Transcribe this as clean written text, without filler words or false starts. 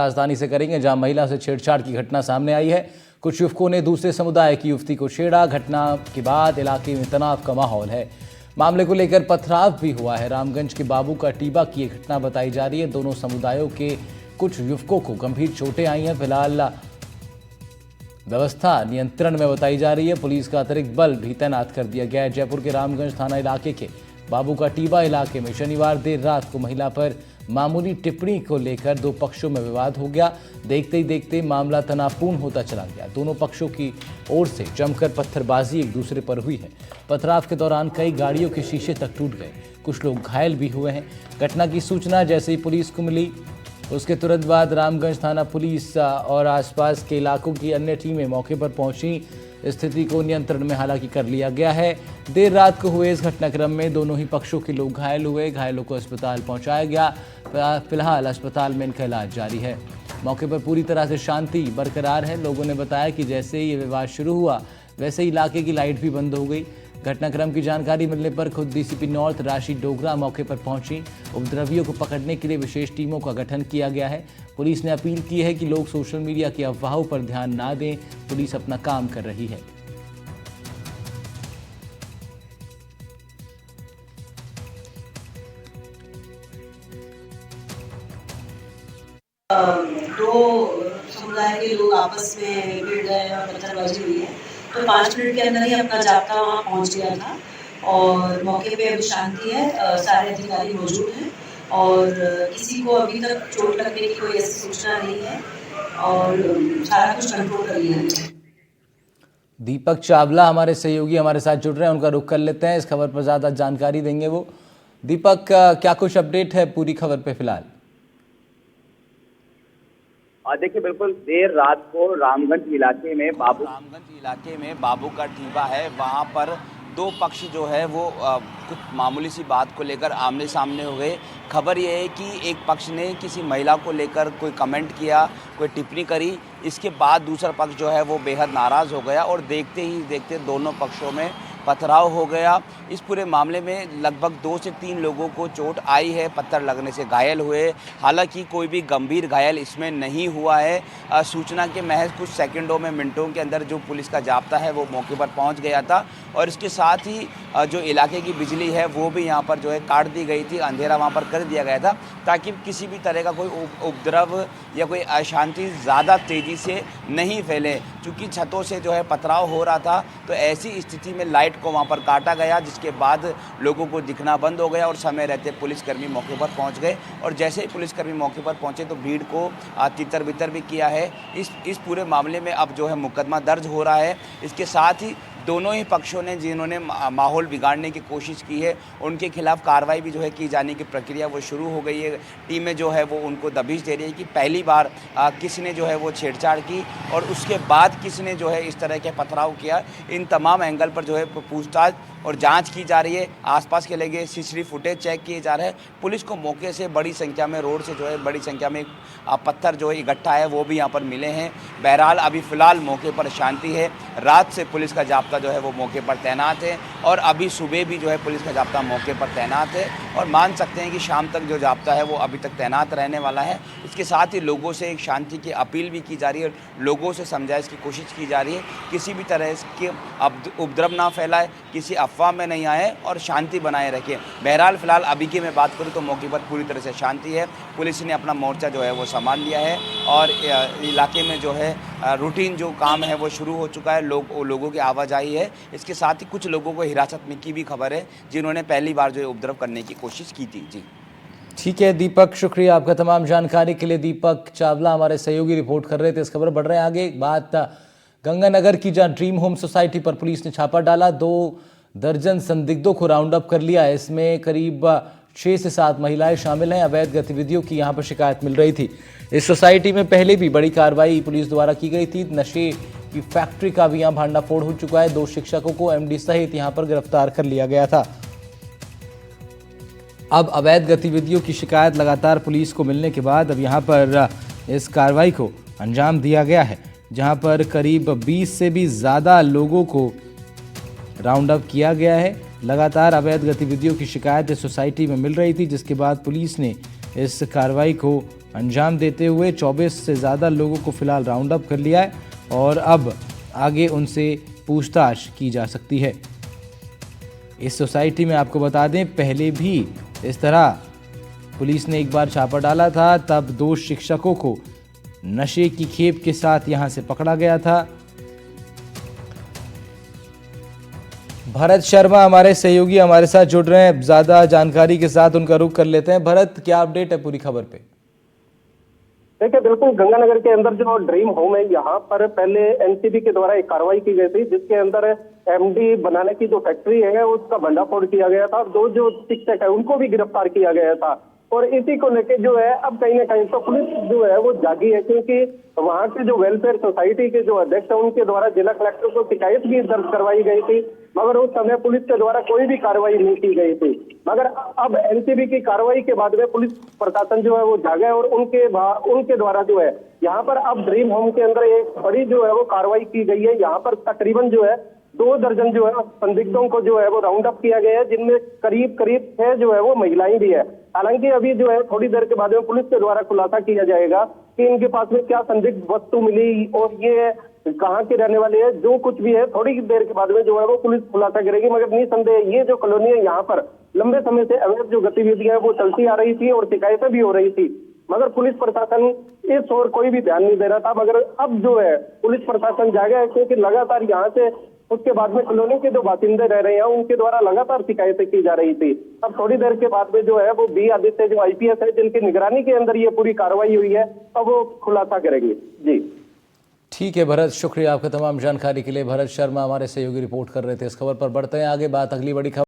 राजधानी से करेंगे, जहां महिला से छेड़छाड़ की घटना सामने आई है। कुछ युवकों ने दूसरे समुदाय की युवती को छेड़ा। घटना के बाद इलाके में तनाव का माहौल है। मामले को लेकर पथराव भी हुआ है। रामगंज के बाबू का टीबा की यह घटना बताई जा रही है। दोनों समुदायों के कुछ युवकों को गंभीर चोटें आई हैं। फिलहाल व्यवस्था नियंत्रण में बताई जा रही है। पुलिस का अतिरिक्त बल भी तैनात कर दिया गया है। जयपुर के रामगंज थाना इलाके के बाबू का टीबा इलाके में शनिवार देर रात को महिला पर मामूली टिप्पणी को लेकर दो पक्षों में विवाद हो गया। देखते ही देखते मामला तनावपूर्ण होता चला गया। दोनों पक्षों की ओर से जमकर पत्थरबाजी एक दूसरे पर हुई है। पथराव के दौरान कई गाड़ियों के शीशे तक टूट गए। कुछ लोग घायल भी हुए हैं। घटना की सूचना जैसे ही पुलिस को मिली, उसके तुरंत बाद रामगंज थाना पुलिस और आसपास के इलाकों की अन्य टीमें मौके पर पहुंची। स्थिति को नियंत्रण में हालांकि कर लिया गया है। देर रात को हुए इस घटनाक्रम में दोनों ही पक्षों के लोग घायल हुए। घायलों को अस्पताल पहुंचाया गया। फिलहाल अस्पताल में इनका इलाज जारी है। मौके पर पूरी तरह से शांति बरकरार है। लोगों ने बताया कि जैसे ही ये विवाद शुरू हुआ, वैसे ही इलाके की लाइट भी बंद हो गई। घटनाक्रम की जानकारी मिलने पर खुद डीसीपी नॉर्थ राशि डोगरा मौके पर पहुंची। उपद्रवियों को पकड़ने के लिए विशेष टीमों का गठन किया गया है। पुलिस ने अपील की है कि लोग सोशल मीडिया की अफवाहों पर ध्यान ना दें। पुलिस अपना काम कर रही है। दो समुदाय के लोग आपस में भिड़ गए और पत्थरबाजी हुई है, तो 5 मिनट के अंदर ही अपना जाब्ता वहाँ पहुँच गया था और मौके पे अभी शांति है। सारे अधिकारी मौजूद हैं और किसी को अभी तक चोट लगने की कोई ऐसी सूचना नहीं है और सारा कुछ कंट्रोल कर लिया है। दीपक चावला हमारे सहयोगी हमारे साथ जुड़ रहे हैं, उनका रुख कर लेते हैं। इस खबर पर ज़्यादा जानकारी देंगे वो। दीपक, क्या कुछ अपडेट है पूरी खबर पे फिलहाल? देखिए, बिल्कुल देर रात को रामगंज इलाके में बाबू का टीबा है। वहां पर दो पक्ष जो है वो कुछ मामूली सी बात को लेकर आमने सामने हो गए। खबर ये है कि एक पक्ष ने किसी महिला को लेकर कोई कमेंट किया, कोई टिप्पणी करी। इसके बाद दूसरा पक्ष जो है वो बेहद नाराज़ हो गया और देखते ही देखते दोनों पक्षों में पथराव हो गया। इस पूरे मामले में लगभग 2 से 3 लोगों को चोट आई है, पत्थर लगने से घायल हुए। हालांकि कोई भी गंभीर घायल इसमें नहीं हुआ है। सूचना के महज कुछ सेकंडों में, मिनटों के अंदर जो पुलिस का जाब्ता है वो मौके पर पहुंच गया था और इसके साथ ही जो इलाके की बिजली है वो भी यहाँ पर जो है काट दी गई थी। अंधेरा वहाँ पर कर दिया गया था ताकि किसी भी तरह का कोई उपद्रव या कोई अशांति ज़्यादा तेज़ी से नहीं फैले। चूँकि छतों से जो है पथराव हो रहा था, तो ऐसी स्थिति में लाइट को वहाँ पर काटा गया, जिसके बाद लोगों को दिखना बंद हो गया और समय रहते पुलिसकर्मी मौके पर पहुँच गए। और जैसे ही पुलिसकर्मी मौके पर पहुँचे तो भीड़ को तितर बितर भी किया है। इस पूरे मामले में अब जो है मुकदमा दर्ज हो रहा है। इसके साथ ही दोनों ही पक्षों ने जिन्होंने माहौल बिगाड़ने की कोशिश की है, उनके खिलाफ कार्रवाई भी जो है की जाने की प्रक्रिया वो शुरू हो गई है। टीमें जो है वो उनको दबिश दे रही है कि पहली बार किसी ने जो है वो छेड़छाड़ की और उसके बाद किसी ने जो है इस तरह के पथराव किया। इन तमाम एंगल पर जो है पूछताछ और जांच की जा रही है। आसपास के लगे सीसीटीवी फुटेज चेक किए जा रहे हैं। पुलिस को मौके से बड़ी संख्या में, रोड से जो है बड़ी संख्या में पत्थर जो है इकट्ठा है वो भी यहाँ पर मिले हैं। बहरहाल अभी फ़िलहाल मौके पर शांति है। रात से पुलिस का जाब्ता जो है वो मौके पर तैनात है और अभी सुबह भी जो है पुलिस का जाब्ता मौके पर तैनात है और मान सकते हैं कि शाम तक जो जाब्ता है वो अभी तक तैनात रहने वाला है। इसके साथ ही लोगों से एक शांति की अपील भी की जा रही है, लोगों से समझाइश की कोशिश की जा रही है, किसी भी तरह के उपद्रव ना फैलाए, किसी अफवाह में नहीं आए और शांति बनाए रखें। बहरहाल फिलहाल अभी की मैं बात करूं तो मौके पर पूरी तरह से शांति है। पुलिस ने अपना मोर्चा जो है वो संभाल लिया है और इलाके में जो है रूटीन जो काम है वो शुरू हो चुका है। लोगों की आवाजाही है। इसके साथ ही कुछ लोगों को हिरासत में की भी खबर है, जिन्होंने पहली बार जो है उपद्रव करने की कोशिश की थी। जी ठीक है दीपक, शुक्रिया आपका तमाम जानकारी के लिए। दीपक चावला हमारे सहयोगी रिपोर्ट कर रहे थे। इस खबर बढ़ रहे हैं आगे। बात गंगानगर की, जहां ड्रीम होम सोसाइटी पर पुलिस ने छापा डाला। 2 दर्जन संदिग्धों को राउंड अप कर लिया है। इसमें करीब 6 से 7 महिलाएं शामिल हैं। अवैध गतिविधियों की यहां पर शिकायत मिल रही थी। इस सोसाइटी में पहले भी बड़ी कार्रवाई पुलिस द्वारा की गई थी। नशे की फैक्ट्री का भी यहां भांडाफोड़ हो चुका है। 2 शिक्षकों को एमडी सहित यहां पर गिरफ्तार कर लिया गया था। अब अवैध गतिविधियों की शिकायत लगातार पुलिस को मिलने के बाद अब यहां पर इस कार्रवाई को अंजाम दिया गया है, जहां पर करीब 20 से भी ज़्यादा लोगों को राउंड अप किया गया है। लगातार अवैध गतिविधियों की शिकायत इस सोसाइटी में मिल रही थी, जिसके बाद पुलिस ने इस कार्रवाई को अंजाम देते हुए 24 से ज़्यादा लोगों को फिलहाल राउंड अप कर लिया है और अब आगे उनसे पूछताछ की जा सकती है। इस सोसाइटी में आपको बता दें, पहले भी इस तरह पुलिस ने एक बार छापा डाला था, तब 2 शिक्षकों को नशे की खेप के साथ यहां से पकड़ा गया था। भरत शर्मा हमारे सहयोगी हमारे साथ जुड़ रहे हैं, ज्यादा जानकारी के साथ उनका रुख कर लेते हैं। भरत, क्या अपडेट है पूरी खबर पे? देखिए, बिल्कुल गंगानगर के अंदर जो ड्रीम होम है, यहाँ पर पहले एनसीबी के द्वारा एक कार्रवाई की गई थी, जिसके अंदर एमडी बनाने की जो फैक्ट्री है उसका भंडाफोड़ किया गया था। 2 जो शिक्षक है उनको भी गिरफ्तार किया गया था और इसी को लेके जो है अब कहीं ना कहीं तो पुलिस जो है वो जागी है, क्योंकि वहाँ के जो वेलफेयर सोसाइटी के जो अध्यक्ष है उनके द्वारा जिला कलेक्टर को शिकायत भी दर्ज करवाई गई थी, मगर उस समय पुलिस के द्वारा कोई भी कार्रवाई नहीं की गई थी। मगर अब एनसीबी की कार्रवाई के बाद में पुलिस प्रशासन जो है वो जागा है और उनके द्वारा जो है यहाँ पर अब ड्रीम होम के अंदर एक बड़ी जो है वो कार्रवाई की गई है। यहाँ पर तकरीबन जो है 2 दर्जन जो है संदिग्धों को जो है वो राउंड अप किया गया है, जिनमें करीब 6 जो है वो महिलाएं भी है। हालांकि अभी जो है थोड़ी देर के बाद में पुलिस के द्वारा खुलासा किया जाएगा कि इनके पास में क्या संदिग्ध वस्तु मिली और ये कहाँ के रहने वाले हैं। जो कुछ भी है थोड़ी देर के बाद में जो है वो पुलिस खुलासा करेगी, मगर निसंदेह ये जो कॉलोनी है यहाँ पर लंबे समय से अवैध जो गतिविधियां है वो चलती आ रही थी और शिकायतें भी हो रही थी, मगर पुलिस प्रशासन इस ओर कोई भी ध्यान नहीं दे रहा था। मगर अब जो है पुलिस प्रशासन जागा है, क्योंकि लगातार यहाँ से उसके बाद में कॉलोनी के जो बासिंदे रह रहे हैं उनके द्वारा लगातार शिकायतें की जा रही थी। अब थोड़ी देर के बाद में जो है वो बी आदित्य जो आईपीएस है, जिनकी निगरानी के अंदर ये पूरी कार्रवाई हुई है, अब वो खुलासा करेंगे। जी ठीक है भरत, शुक्रिया आपका तमाम जानकारी के लिए। भरत शर्मा हमारे सहयोगी रिपोर्ट कर रहे थे इस खबर पर। बढ़ते हैं आगे, बात अगली बड़ी खबर